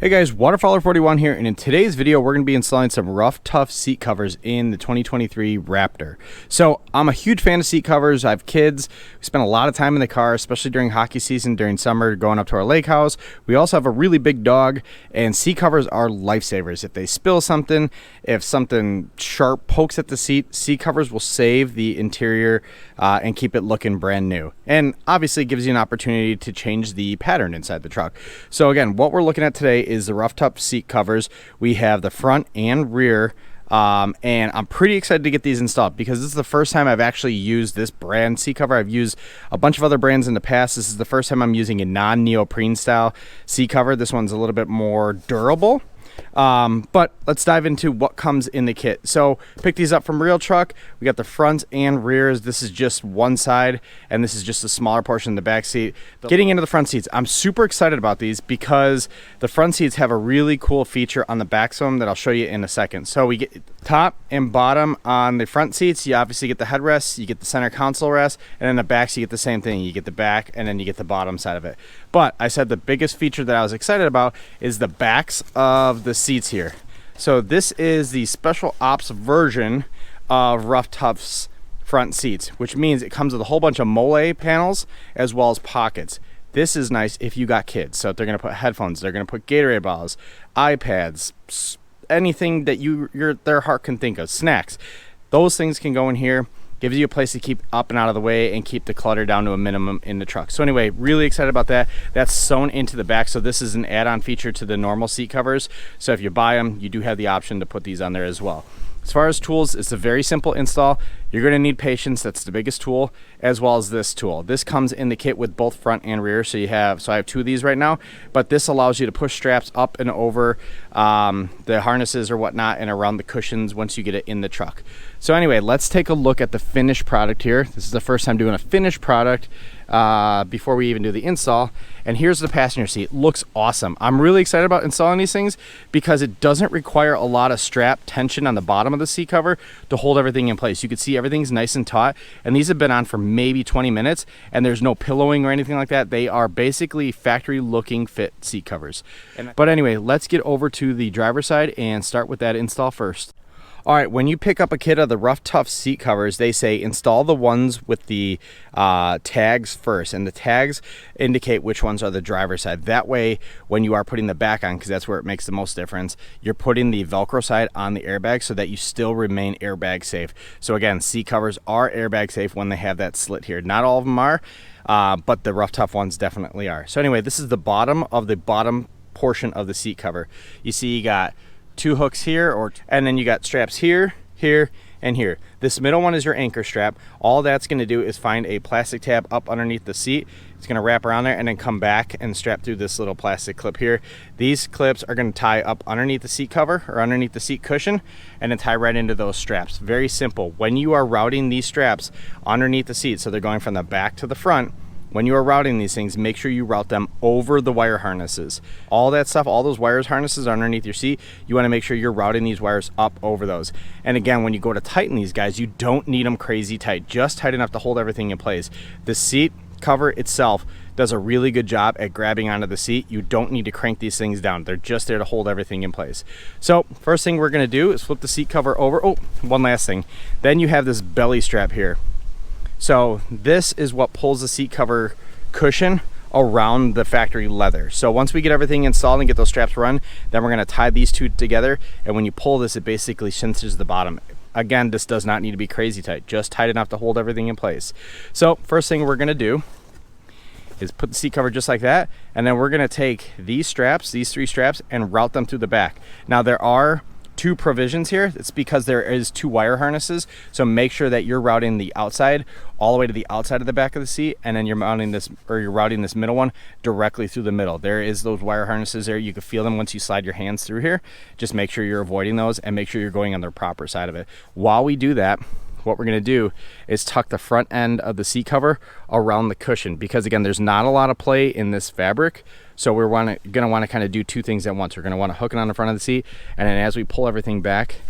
Hey guys, Waterfowler41 here, and in today's video we're going to be installing some Ruff Tuff seat covers in the 2023 Raptor. So I'm a huge fan of seat covers. I have kids. We spend a lot of time in the car, especially during hockey season, during summer, going up to our lake house. We also have a really big dog, and seat covers are lifesavers. If they spill something, if something sharp pokes at the seat covers will save the interior and keep it looking brand new. And obviously it gives you an opportunity to change the pattern inside the truck. So again, what we're looking at today is the Ruff Tuff seat covers. We have the front and rear, and I'm pretty excited to get these installed because this is the first time I've actually used this brand seat cover. I've used a bunch of other brands in the past. This is the first time I'm using a non-neoprene style seat cover. This one's a little bit more durable. But let's dive into what comes in the kit. So pick these up from RealTruck. We got the front and rears. This is just one side, and this is just a smaller portion of the back seat. Getting into the front seats, I'm super excited about these because the front seats have a really cool feature on the backs of them that I'll show you in a second. So we get top and bottom on the front seats. You obviously get the headrests, you get the center console rest, and in the backs you get the same thing. You get the back and then you get the bottom side of it. But I said the biggest feature that I was excited about is the backs of the seats here. So this is the special ops version of Ruff Tuff's front seats, which means it comes with a whole bunch of mole panels as well as pockets. This is nice if you got kids. So if they're going to put headphones, they're going to put Gatorade bottles, iPads, anything that their heart can think of, snacks. Those things can go in here. Gives you a place to keep up and out of the way and keep the clutter down to a minimum in the truck. So anyway, really excited about that. That's sewn into the back, so this is an add-on feature to the normal seat covers. So if you buy them, you do have the option to put these on there as well. As far as tools, it's a very simple install. You're going to need patience. That's the biggest tool, as well as this tool. This comes in the kit with both front and rear. So I have two of these right now, but this allows you to push straps up and over the harnesses or whatnot and around the cushions once you get it in the truck. So anyway, let's take a look at the finished product here. This is the first time doing a finished product before we even do the install. And here's the passenger seat. Looks awesome. I'm really excited about installing these things because it doesn't require a lot of strap tension on the bottom of the seat cover to hold everything in place. You can see everything's nice and taut, and these have been on for maybe 20 minutes, and there's no pillowing or anything like that. They are basically factory looking fit seat covers. But anyway, let's get over to the driver's side and start with that install first. All right, when you pick up a kit of the Ruff Tuff seat covers, they say install the ones with the tags first, and the tags indicate which ones are the driver's side. That way, when you are putting the back on, because that's where it makes the most difference, you're putting the Velcro side on the airbag so that you still remain airbag safe. So again, seat covers are airbag safe when they have that slit here. Not all of them are, but the Ruff Tuff ones definitely are. So anyway, this is the bottom of the bottom portion of the seat cover. You see you got two hooks here, and then you got straps here, here, and here. This middle one is your anchor strap. All that's going to do is find a plastic tab up underneath the seat. It's going to wrap around there and then come back and strap through this little plastic clip here. These clips are going to tie up underneath the seat cover or underneath the seat cushion and then tie right into those straps. Very simple. When you are routing these straps underneath the seat, so they're going from the back to the front, when you are routing these things, make sure you route them over the wire harnesses. All that stuff, all those wires harnesses are underneath your seat. You want to make sure you're routing these wires up over those. And again, when you go to tighten these guys, you don't need them crazy tight, just tight enough to hold everything in place. The seat cover itself does a really good job at grabbing onto the seat. You don't need to crank these things down. They're just there to hold everything in place. So first thing we're going to do is flip the seat cover over. Oh, one last thing. Then you have this belly strap here. So this is what pulls the seat cover cushion around the factory leather. So once we get everything installed and get those straps run, then we're going to tie these two together, and when you pull this, it basically cinches the bottom. Again, this does not need to be crazy tight, just tight enough to hold everything in place. So first thing we're going to do is put the seat cover just like that, and then we're going to take these straps, these three straps, and route them through the back. Now there are two provisions here. It's because there is two wire harnesses, so make sure that you're routing the outside all the way to the outside of the back of the seat, and then you're mounting this, or you're routing this middle one directly through the middle. There is those wire harnesses there. You can feel them once you slide your hands through here. Just make sure you're avoiding those and make sure you're going on the proper side of it. While we do that, what we're going to do is tuck the front end of the seat cover around the cushion, because again, there's not a lot of play in this fabric. So we're going to want to kind of do two things at once. We're going to want to hook it on the front of the seat, and then as we pull everything back,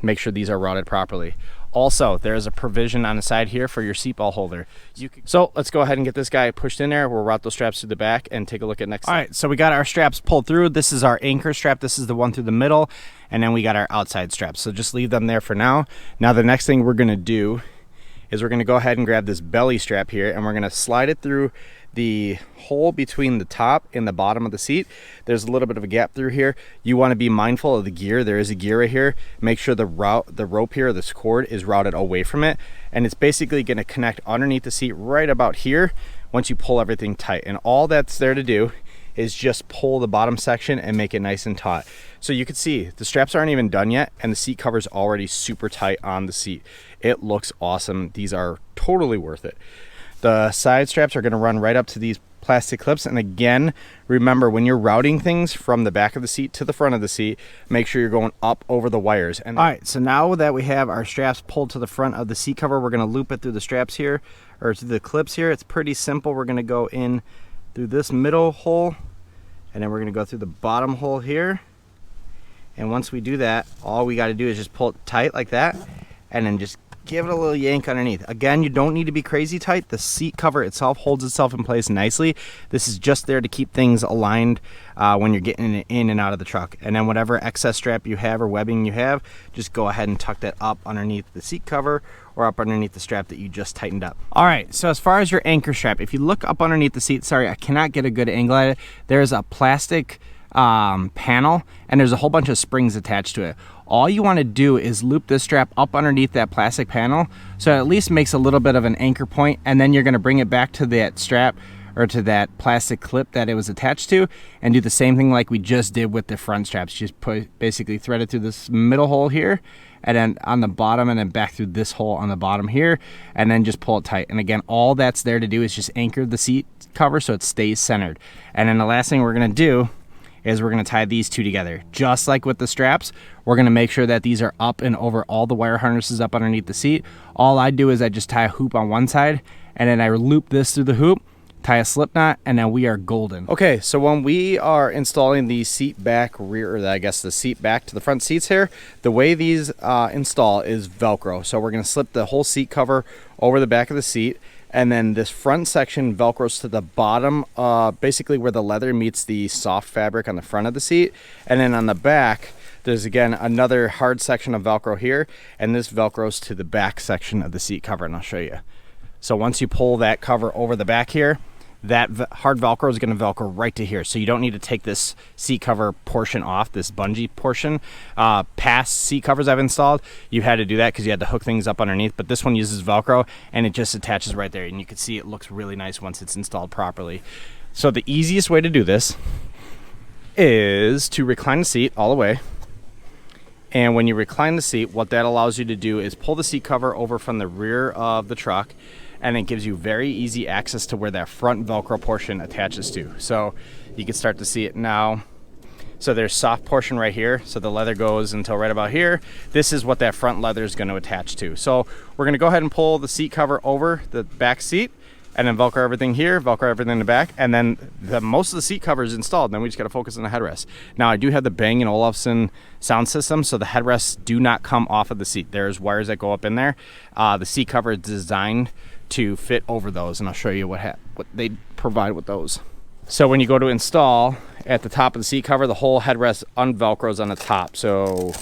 make sure these are routed properly. Also, there is a provision on the side here for your seatbelt holder. So let's go ahead and get this guy pushed in there. We'll route those straps through the back and take a look at next. All right, so we got our straps pulled through. This is our anchor strap. This is the one through the middle. And then we got our outside straps. So just leave them there for now. Now the next thing we're gonna do is we're gonna go ahead and grab this belly strap here, and we're gonna slide it through the hole between the top and the bottom of the seat. There's a little bit of a gap through here. You want to be mindful of the gear. There is a gear right here. Make sure the rope here, this cord, is routed away from it, and it's basically going to connect underneath the seat right about here once you pull everything tight. And all that's there to do is just pull the bottom section and make it nice and taut. So you can see the straps aren't even done yet, and the seat cover's already super tight on the seat. It looks awesome. These are totally worth it. The side straps are going to run right up to these plastic clips. And again, remember, when you're routing things from the back of the seat to the front of the seat, make sure you're going up over the wires. And all right, so now that we have our straps pulled to the front of the seat cover, we're going to loop it through the straps here, or through the clips here. It's pretty simple. We're going to go in through this middle hole, and then we're going to go through the bottom hole here. And once we do that, all we got to do is just pull it tight like that, and then just give it a little yank underneath. Again, you don't need to be crazy tight. The seat cover itself holds itself in place nicely. This is just there to keep things aligned when you're getting it in and out of the truck. And then whatever excess strap you have or webbing you have, just go ahead and tuck that up underneath the seat cover or up underneath the strap that you just tightened up. All right, so as far as your anchor strap, if you look up underneath the seat, sorry, I cannot get a good angle at it. There's a plastic panel, and there's a whole bunch of springs attached to it. All you want to do is loop this strap up underneath that plastic panel, so it at least makes a little bit of an anchor point, and then you're going to bring it back to that strap or to that plastic clip that it was attached to, and do the same thing like we just did with the front straps. Just basically thread it through this middle hole here, and then on the bottom, and then back through this hole on the bottom here, and then just pull it tight. And again, all that's there to do is just anchor the seat cover so it stays centered. And then the last thing we're going to do is we're going to tie these two together. Just like with the straps, we're going to make sure that these are up and over all the wire harnesses up underneath the seat. All I do is I just tie a hoop on one side, and then I loop this through the hoop, tie a slip knot, and then we are golden. Okay, so when we are installing the seat back rear, or I guess the seat back to the front seats here, the way these install is Velcro. So we're going to slip the whole seat cover over the back of the seat, and then this front section Velcros to the bottom, basically where the leather meets the soft fabric on the front of the seat. And then on the back, there's again another hard section of Velcro here, and this Velcros to the back section of the seat cover, and I'll show you. So once you pull that cover over the back here, that hard Velcro is going to Velcro right to here. So you don't need to take this seat cover portion off, this bungee portion. Past seat covers I've installed, you had to do that because you had to hook things up underneath, but this one uses Velcro, and it just attaches right there, and you can see it looks really nice once it's installed properly. So the easiest way to do this is to recline the seat all the way. And when you recline the seat, what that allows you to do is pull the seat cover over from the rear of the truck, and it gives you very easy access to where that front Velcro portion attaches to. So you can start to see it now. So there's soft portion right here. So the leather goes until right about here. This is what that front leather is going to attach to. So we're going to go ahead and pull the seat cover over the back seat, and then Velcro everything here, Velcro everything in the back, and then most of the seat cover is installed. Then we just got to focus on the headrest. Now I do have the Bang & Olufsen sound system, so the headrests do not come off of the seat. There's wires that go up in there. The seat cover is designed to fit over those, and I'll show you what they provide with those. So when you go to install, at the top of the seat cover, the whole headrest unvelcros on the top. So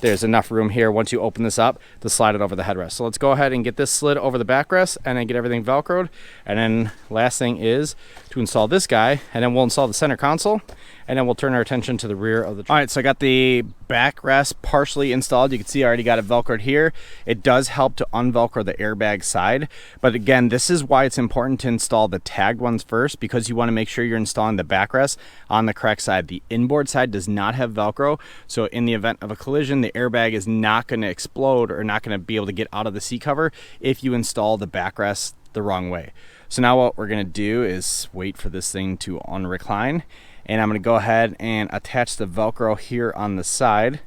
there's enough room here once you open this up to slide it over the headrest. So let's go ahead and get this slid over the backrest and then get everything Velcroed. And then last thing is to install this guy, and then we'll install the center console, and then we'll turn our attention to the rear of the truck. All right, so I got the backrest partially installed. You can see I already got it Velcroed here. It does help to unvelcro the airbag side. But again, this is why it's important to install the tagged ones first, because you want to make sure you're installing the backrest on the correct side. The inboard side does not have Velcro, so in the event of a collision, the airbag is not going to explode or not going to be able to get out of the seat cover if you install the backrest the wrong way. So now what we're going to do is wait for this thing to unrecline, and I'm going to go ahead and attach the Velcro here on the side.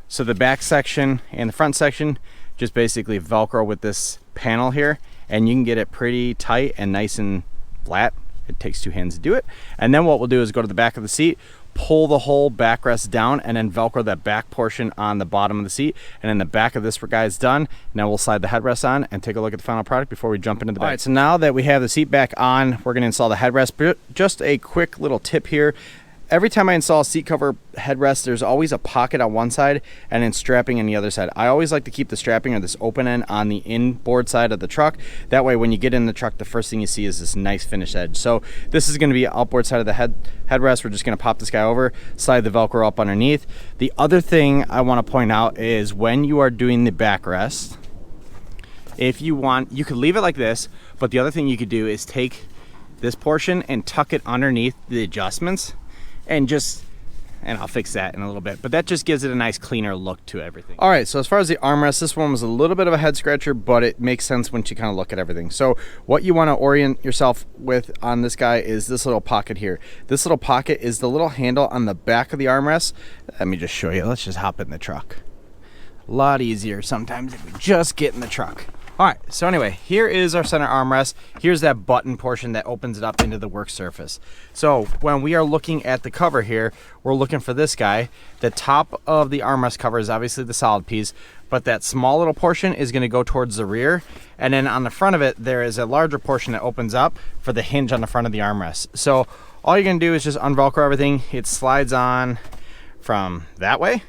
So the back section and the front section just basically Velcro with this panel here, and you can get it pretty tight and nice and flat. It takes two hands to do it. And then what we'll do is go to the back of the seat, pull the whole backrest down and then Velcro that back portion on the bottom of the seat, and then the back of this guy is done. Now we'll slide the headrest on and take a look at the final product before we jump into the back. All right, so now that we have the seat back on, we're going to install the headrest. Just a quick little tip here. Every time I install a seat cover headrest, there's always a pocket on one side and then strapping on the other side. I always like to keep the strapping or this open end on the inboard side of the truck. That way when you get in the truck, the first thing you see is this nice finished edge. So this is going to be outboard side of the headrest. We're just going to pop this guy over, slide the Velcro up underneath. The other thing I want to point out is when you are doing the backrest, if you want, you could leave it like this, but the other thing you could do is take this portion and tuck it underneath the adjustments. And I'll fix that in a little bit, but that just gives it a nice cleaner look to everything. All right, so as far as the armrest, this one was a little bit of a head scratcher, but it makes sense once you kind of look at everything. So what you want to orient yourself with on this guy is this little pocket here. This little pocket is the little handle on the back of the armrest. Let me just show you. Let's just hop in the truck. A lot easier sometimes if we just get in the truck. All right, so anyway, here is our center armrest. Here's that button portion that opens it up into the work surface. So when we are looking at the cover here, we're looking for this guy. The top of the armrest cover is obviously the solid piece, but that small little portion is going to go towards the rear. And then on the front of it, there is a larger portion that opens up for the hinge on the front of the armrest. So all you're going to do is just unvelcro everything. It slides on from that way,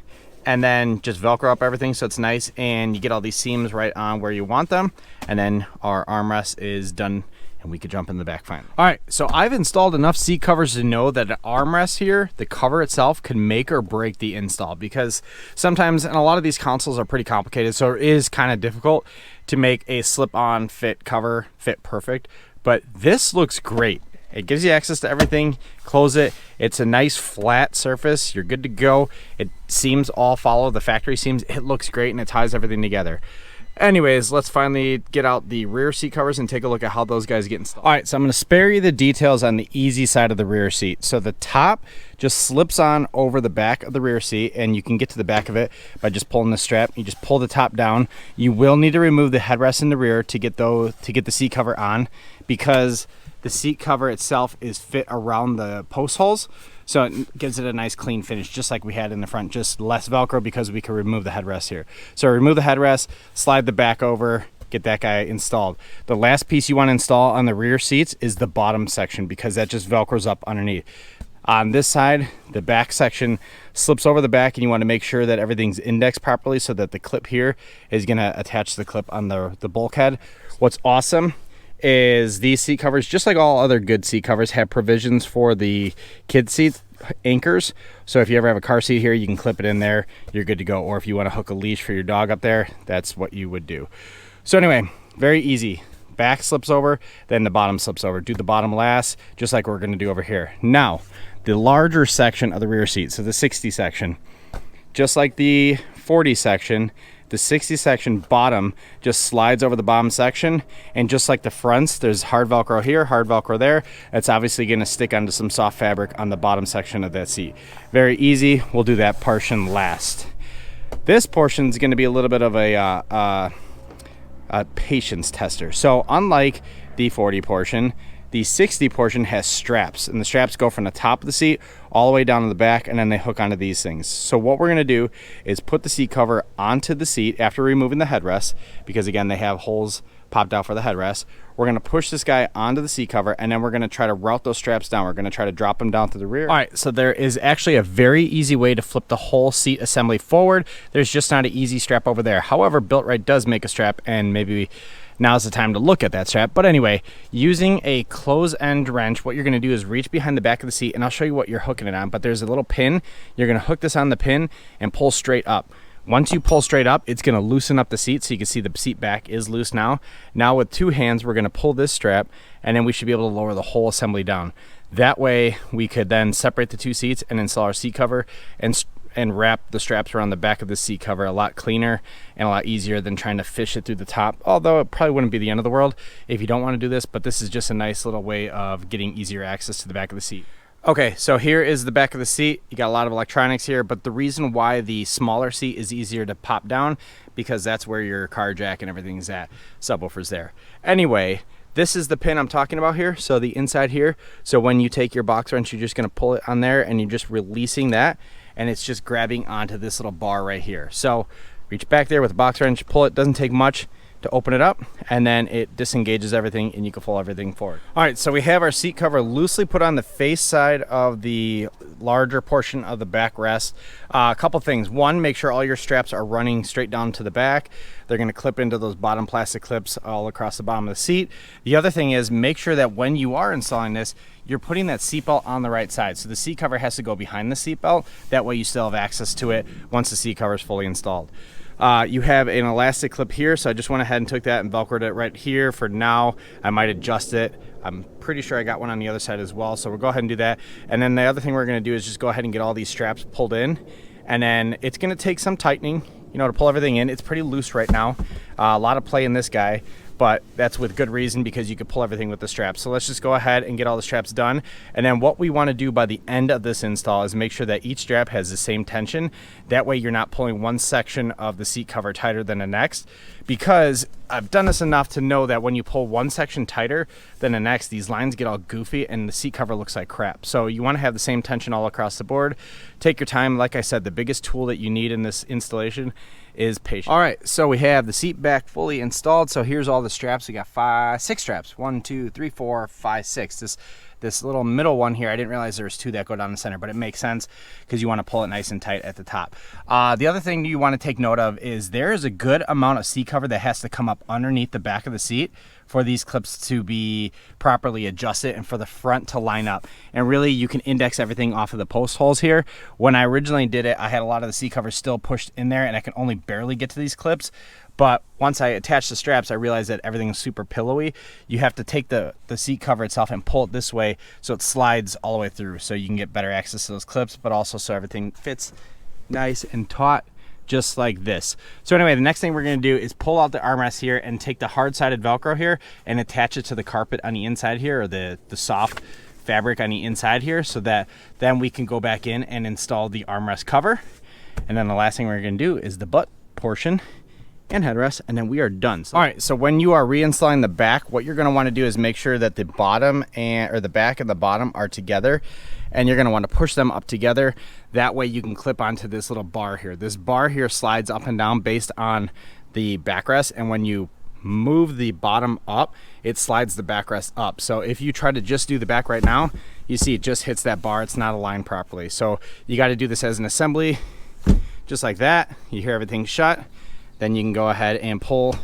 and then just Velcro up everything so it's nice, and you get all these seams right on where you want them, and then our armrest is done and we could jump in the back finally. All right, so I've installed enough seat covers to know that an armrest here, the cover itself, can make or break the install, because sometimes, and a lot of these consoles are pretty complicated, so it is kind of difficult to make a slip-on fit cover fit perfect, but this looks great. It gives you access to everything. Close it. It's a nice flat surface. You're good to go. It seams all follow the factory seams. It looks great and it ties everything together. Anyways, let's finally get out the rear seat covers and take a look at how those guys get installed. All right, so I'm going to spare you the details on the easy side of the rear seat. So the top just slips on over the back of the rear seat, and you can get to the back of it by just pulling the strap. You just pull the top down. You will need to remove the headrest in the rear to get the seat cover on, because the seat cover itself is fit around the post holes, so it gives it a nice clean finish, just like we had in the front, just less Velcro because we can remove the headrest here. So remove the headrest, slide the back over, get that guy installed. The last piece you want to install on the rear seats is the bottom section, because that just Velcros up underneath. On this side, the back section slips over the back, and you want to make sure that everything's indexed properly so that the clip here is going to attach the clip on the bulkhead. What's awesome is these seat covers, just like all other good seat covers, have provisions for the kid seat anchors. So if you ever have a car seat here, you can clip it in there, you're good to go. Or if you want to hook a leash for your dog up there, that's what you would do. So anyway, very easy. Back slips over, then the bottom slips over. Do the bottom last, just like we're going to do over here. Now, the larger section of the rear seat, so the 60 section, just like the 40 section, the 60 section bottom just slides over the bottom section, and just like the fronts, there's hard Velcro here, hard Velcro there. It's obviously going to stick onto some soft fabric on the bottom section of that seat. Very easy. We'll do that portion last. This portion is going to be a little bit of a patience tester. So unlike the 40 portion, the 60 portion has straps, and the straps go from the top of the seat all the way down to the back, and then they hook onto these things. So what we're going to do is put the seat cover onto the seat after removing the headrest, because again, they have holes popped out for the headrest. We're going to push this guy onto the seat cover, and then we're going to try to route those straps down. We're going to try to drop them down to the rear. All right, so there is actually a very easy way to flip the whole seat assembly forward. There's just not an easy strap over there. However, Built Right does make a strap, and maybe now's the time to look at that strap. But anyway, using a close end wrench, what you're going to do is reach behind the back of the seat, and I'll show you what you're hooking it on. But there's a little pin. You're going to hook this on the pin and pull straight up. Once you pull straight up, it's going to loosen up the seat, so you can see the seat back is loose now. Now with two hands, we're going to pull this strap, and then we should be able to lower the whole assembly down. That way, we could then separate the two seats and install our seat cover and wrap the straps around the back of the seat cover. A lot cleaner and a lot easier than trying to fish it through the top, although it probably wouldn't be the end of the world if you don't want to do this, but this is just a nice little way of getting easier access to the back of the seat. Okay, so here is the back of the seat. You got a lot of electronics here, but the reason why the smaller seat is easier to pop down, because that's where your car jack and everything's at. Subwoofer's there. Anyway, This is the pin I'm talking about here, so the inside here. So when you take your box wrench, you're just gonna pull it on there and you're just releasing that, and it's just grabbing onto this little bar right here. So reach back there with a box wrench, pull it, doesn't take much to open it up, and then it disengages everything and you can pull everything forward. All right, so we have our seat cover loosely put on the face side of the larger portion of the backrest. A couple things. One, make sure all your straps are running straight down to the back. They're gonna clip into those bottom plastic clips all across the bottom of the seat. The other thing is make sure that when you are installing this, you're putting that seatbelt on the right side. So the seat cover has to go behind the seatbelt. That way you still have access to it once the seat cover is fully installed. You have an elastic clip here, so I just went ahead and took that and velcroed it right here for now. I might adjust it. I'm pretty sure I got one on the other side as well, so we'll go ahead and do that. And then the other thing we're gonna do is just go ahead and get all these straps pulled in, and then it's gonna take some tightening, you know, to pull everything in. It's pretty loose right now. A lot of play in this guy, but that's with good reason because you can pull everything with the straps. So let's just go ahead and get all the straps done. And then what we want to do by the end of this install is make sure that each strap has the same tension. That way you're not pulling one section of the seat cover tighter than the next, because I've done this enough to know that when you pull one section tighter than the next, these lines get all goofy and the seat cover looks like crap. So you want to have the same tension all across the board. Take your time. Like I said, the biggest tool that you need in this installation is patience. All right, so we have the seat back fully installed. So here's all the straps. We got six straps. 1, 2, 3, 4, 5, 6. This little middle one here, I didn't realize there was 2 that go down the center, but it makes sense because you want to pull it nice and tight at the top. The other thing you want to take note of is there is a good amount of seat cover that has to come up underneath the back of the seat for these clips to be properly adjusted and for the front to line up. And really you can index everything off of the post holes here. When I originally did it, I had a lot of the seat covers still pushed in there and I can only barely get to these clips. But once I attached the straps, I realized that everything is super pillowy. You have to take the seat cover itself and pull it this way so it slides all the way through so you can get better access to those clips, but also so everything fits nice and taut, just like this. So anyway, the next thing we're gonna do is pull out the armrest here and take the hard-sided Velcro here and attach it to the carpet on the inside here, or the soft fabric on the inside here, so that then we can go back in and install the armrest cover. And then the last thing we're gonna do is the butt portion and headrest, and then we are done. So, all right, so when you are reinstalling the back, what you're gonna wanna do is make sure that the bottom or the back and the bottom are together, and you're gonna wanna push them up together. That way you can clip onto this little bar here. This bar here slides up and down based on the backrest, and when you move the bottom up, it slides the backrest up. So if you try to just do the back right now, you see it just hits that bar. It's not aligned properly. So you gotta do this as an assembly, just like that. You hear everything shut. Then you can go ahead and pull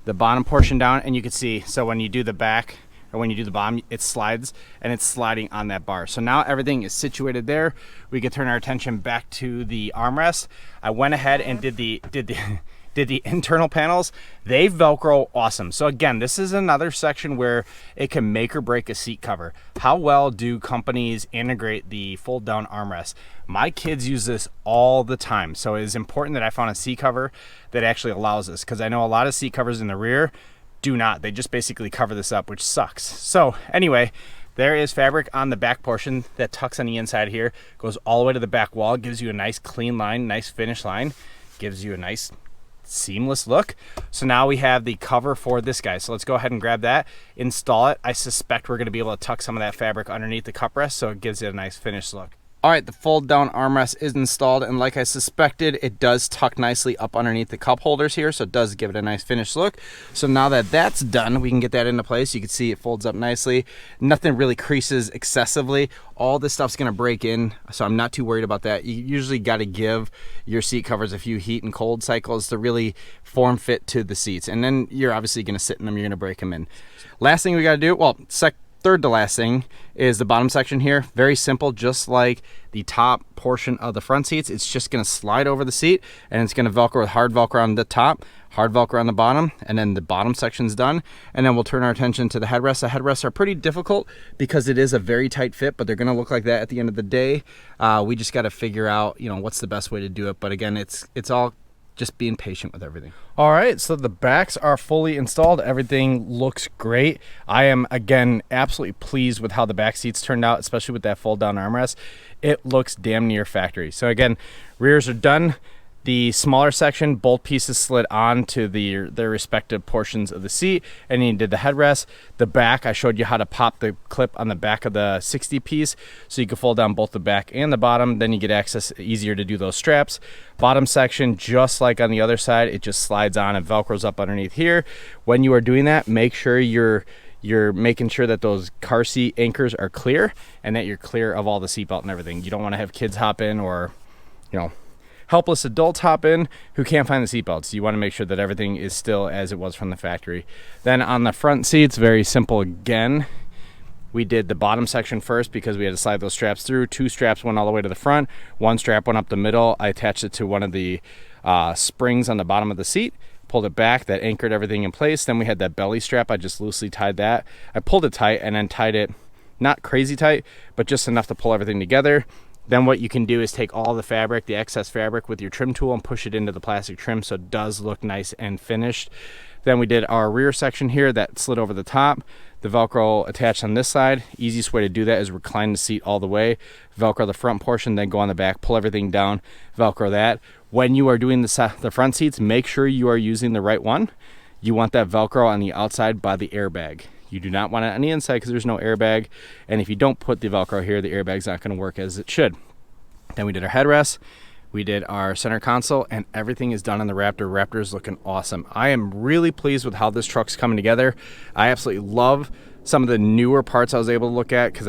the bottom portion down, and you can see, so when you do the back or when you do the bottom, it slides and it's sliding on that bar. So now everything is situated there. We can turn our attention back to the armrest. I went ahead and did the internal panels. They Velcro awesome. So again, this is another section where it can make or break a seat cover. How well do companies integrate the fold down armrest? My kids use this all the time. So it is important that I found a seat cover that actually allows this, because I know a lot of seat covers in the rear do not. They just basically cover this up, which sucks. So anyway, there is fabric on the back portion that tucks on the inside here, goes all the way to the back wall, gives you a nice clean line, nice finish line, gives you a nice seamless look. So now we have the cover for this guy. So let's go ahead and grab that, install it. I suspect we're going to be able to tuck some of that fabric underneath the cup rest, so it gives it a nice finished look. All right, the fold down armrest is installed, and like I suspected, it does tuck nicely up underneath the cup holders here, so it does give it a nice finished look. So now that that's done, we can get that into place. You can see it folds up nicely. Nothing really creases excessively. All this stuff's gonna break in, so I'm not too worried about that. You usually gotta give your seat covers a few heat and cold cycles to really form fit to the seats, and then you're obviously gonna sit in them, you're gonna break them in. Last thing we gotta do, well, third to last thing is the bottom section here. Very simple, just like the top portion of the front seats. It's just gonna slide over the seat, and it's gonna Velcro with hard Velcro on the top, hard Velcro on the bottom, and then the bottom section's done. And then we'll turn our attention to the headrests. The headrests are pretty difficult because it is a very tight fit, but they're gonna look like that at the end of the day. We just gotta figure out, you know, what's the best way to do it. But again, it's all just being patient with everything. All right, so the backs are fully installed. Everything looks great. I am, again, absolutely pleased with how the back seats turned out, especially with that fold down armrest. It looks damn near factory. So again, rears are done. The smaller section, both pieces slid on to their respective portions of the seat, and then you did the headrest. The back, I showed you how to pop the clip on the back of the 60 piece, so you can fold down both the back and the bottom. Then you get access, easier to do those straps. Bottom section, just like on the other side, it just slides on and velcros up underneath here. When you are doing that, make sure you're making sure that those car seat anchors are clear and that you're clear of all the seatbelt and everything. You don't want to have kids hop in, or, you know, helpless adults hop in who can't find the seatbelts. You want to make sure that everything is still as it was from the factory. Then on the front seats, very simple again. We did the bottom section first because we had to slide those straps through. 2 straps went all the way to the front. 1 strap went up the middle. I attached it to one of the springs on the bottom of the seat, pulled it back, that anchored everything in place. Then we had that belly strap. I just loosely tied that. I pulled it tight and then tied it, not crazy tight, but just enough to pull everything together. Then what you can do is take all the fabric, the excess fabric, with your trim tool and push it into the plastic trim so it does look nice and finished. Then we did our rear section here that slid over the top. The Velcro attached on this side. Easiest way to do that is recline the seat all the way, Velcro the front portion, then go on the back, pull everything down, Velcro that. When you are doing the front seats, make sure you are using the right one. You want that Velcro on the outside by the airbag. You do not want it on the inside because there's no airbag. And if you don't put the Velcro here, the airbag's not going to work as it should. Then we did our headrest. We did our center console, and everything is done on the Raptor. Raptor is looking awesome. I am really pleased with how this truck's coming together. I absolutely love some of the newer parts I was able to look at, because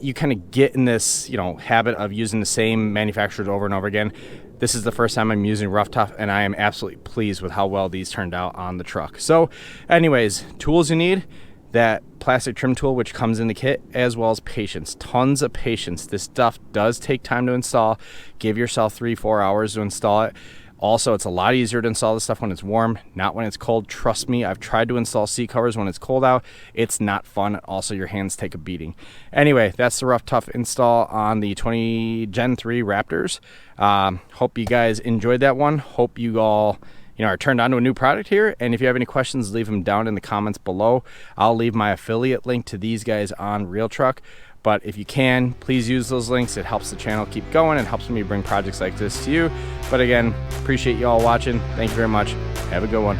you kind of get in this, you know, habit of using the same manufacturers over and over again. This is the first time I'm using Ruff Tuff, and I am absolutely pleased with how well these turned out on the truck. So anyways, tools you need: that plastic trim tool, which comes in the kit, as well as patience. Tons of patience. This stuff does take time to install. Give yourself 3-4 hours to install it. Also, it's a lot easier to install this stuff when it's warm, not when it's cold. Trust me, I've tried to install seat covers when it's cold out. It's not fun. Also, your hands take a beating. Anyway, that's the Ruff Tuff install on the 20 Gen 3 Raptors. Hope you guys enjoyed that one. Hope you all, you know, are turned on to a new product here. And if you have any questions, leave them down in the comments below. I'll leave my affiliate link to these guys on RealTruck. But if you can, please use those links. It helps the channel keep going and helps me bring projects like this to you. But again, appreciate you all watching. Thank you very much. Have a good one.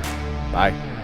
Bye.